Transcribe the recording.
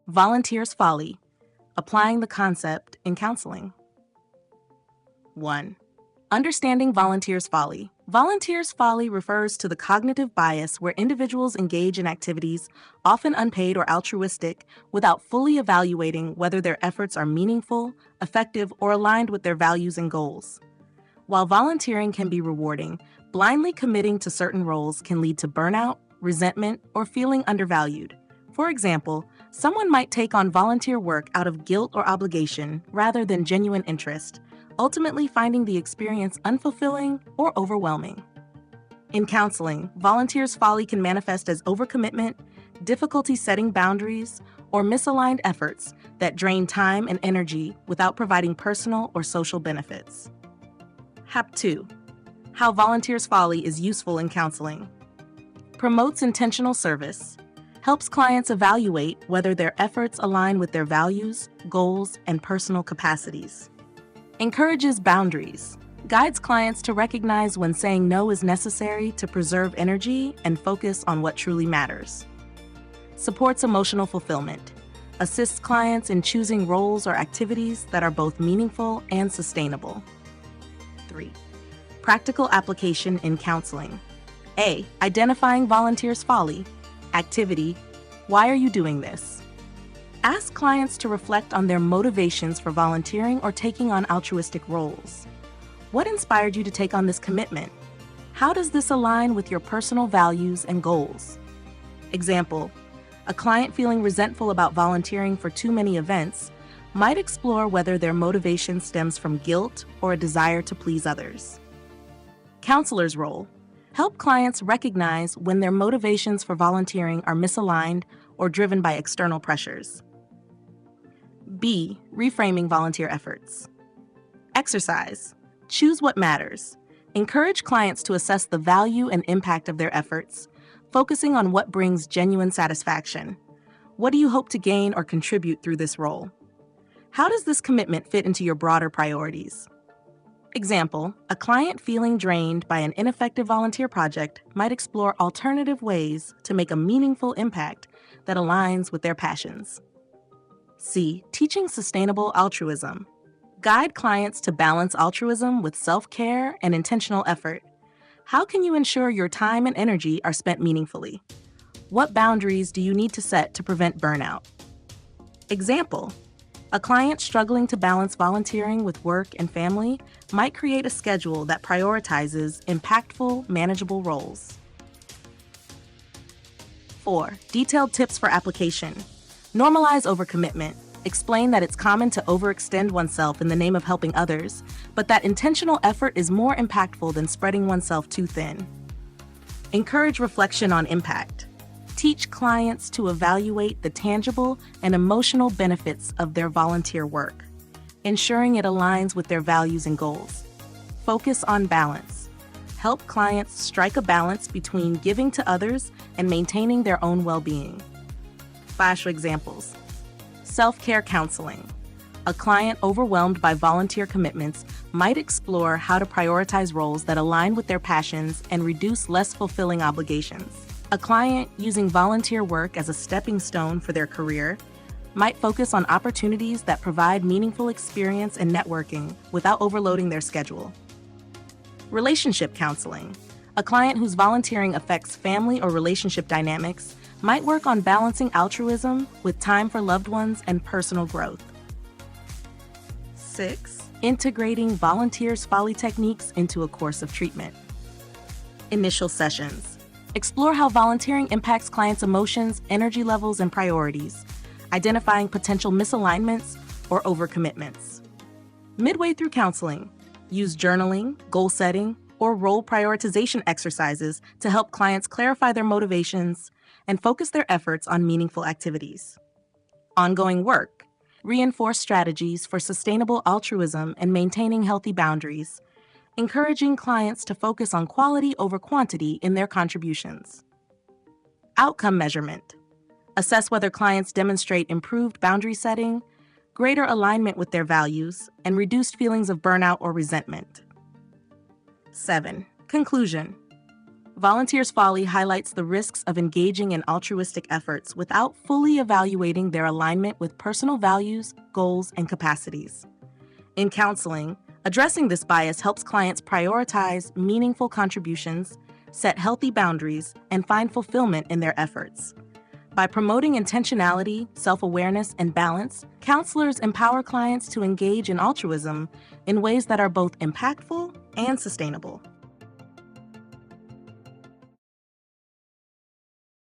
Volunteer's Folly, applying the concept in counseling. 1. Understanding volunteer's folly. Volunteer's folly refers to the cognitive bias where individuals engage in activities, often unpaid or altruistic, without fully evaluating whether their efforts are meaningful, effective, or aligned with their values and goals. While volunteering can be rewarding, blindly committing to certain roles can lead to burnout, resentment, or feeling undervalued. For example, someone might take on volunteer work out of guilt or obligation rather than genuine interest, ultimately finding the experience unfulfilling or overwhelming. In counseling, volunteer's folly can manifest as overcommitment, difficulty setting boundaries, or misaligned efforts that drain time and energy without providing personal or social benefits. Hap 2. How volunteer's folly is useful in counseling. Promotes intentional service. Helps clients evaluate whether their efforts align with their values, goals, and personal capacities. Encourages boundaries. Guides clients to recognize when saying no is necessary to preserve energy and focus on what truly matters. Supports emotional fulfillment. Assists clients in choosing roles or activities that are both meaningful and sustainable. 3. Practical application in counseling. A. Identifying volunteer's folly. Activity. Why are you doing this? Ask clients to reflect on their motivations for volunteering or taking on altruistic roles. What inspired you to take on this commitment? How does this align with your personal values and goals? Example, a client feeling resentful about volunteering for too many events might explore whether their motivation stems from guilt or a desire to please others. Counselor's role. Help clients recognize when their motivations for volunteering are misaligned or driven by external pressures. B. Reframing volunteer efforts. Exercise. Choose what matters. Encourage clients to assess the value and impact of their efforts, focusing on what brings genuine satisfaction. What do you hope to gain or contribute through this role? How does this commitment fit into your broader priorities? Example, a client feeling drained by an ineffective volunteer project might explore alternative ways to make a meaningful impact that aligns with their passions. C. Teaching sustainable altruism. Guide clients to balance altruism with self-care and intentional effort. How can you ensure your time and energy are spent meaningfully? What boundaries do you need to set to prevent burnout? Example, a client struggling to balance volunteering with work and family might create a schedule that prioritizes impactful, manageable roles. 4. Detailed tips for application. Normalize overcommitment. Explain that it's common to overextend oneself in the name of helping others, but that intentional effort is more impactful than spreading oneself too thin. Encourage reflection on impact. Teach clients to evaluate the tangible and emotional benefits of their volunteer work, ensuring it aligns with their values and goals. Focus on balance. Help clients strike a balance between giving to others and maintaining their own well-being. Flash examples. Self-care counseling. A client overwhelmed by volunteer commitments might explore how to prioritize roles that align with their passions and reduce less fulfilling obligations. A client using volunteer work as a stepping stone for their career might focus on opportunities that provide meaningful experience and networking without overloading their schedule. Relationship counseling. A client whose volunteering affects family or relationship dynamics might work on balancing altruism with time for loved ones and personal growth. 6. Integrating volunteers' folly techniques into a course of treatment. Initial sessions. Explore how volunteering impacts clients' emotions, energy levels, and priorities, identifying potential misalignments or overcommitments. Midway through counseling, use journaling, goal setting, or role prioritization exercises to help clients clarify their motivations and focus their efforts on meaningful activities. Ongoing work. Reinforce strategies for sustainable altruism and maintaining healthy boundaries, encouraging clients to focus on quality over quantity in their contributions. Outcome measurement. Assess whether clients demonstrate improved boundary setting, greater alignment with their values, and reduced feelings of burnout or resentment. 7. Conclusion. Volunteers' Folly highlights the risks of engaging in altruistic efforts without fully evaluating their alignment with personal values, goals, and capacities. In counseling, addressing this bias helps clients prioritize meaningful contributions, set healthy boundaries, and find fulfillment in their efforts. By promoting intentionality, self-awareness, and balance, counselors empower clients to engage in altruism in ways that are both impactful and sustainable.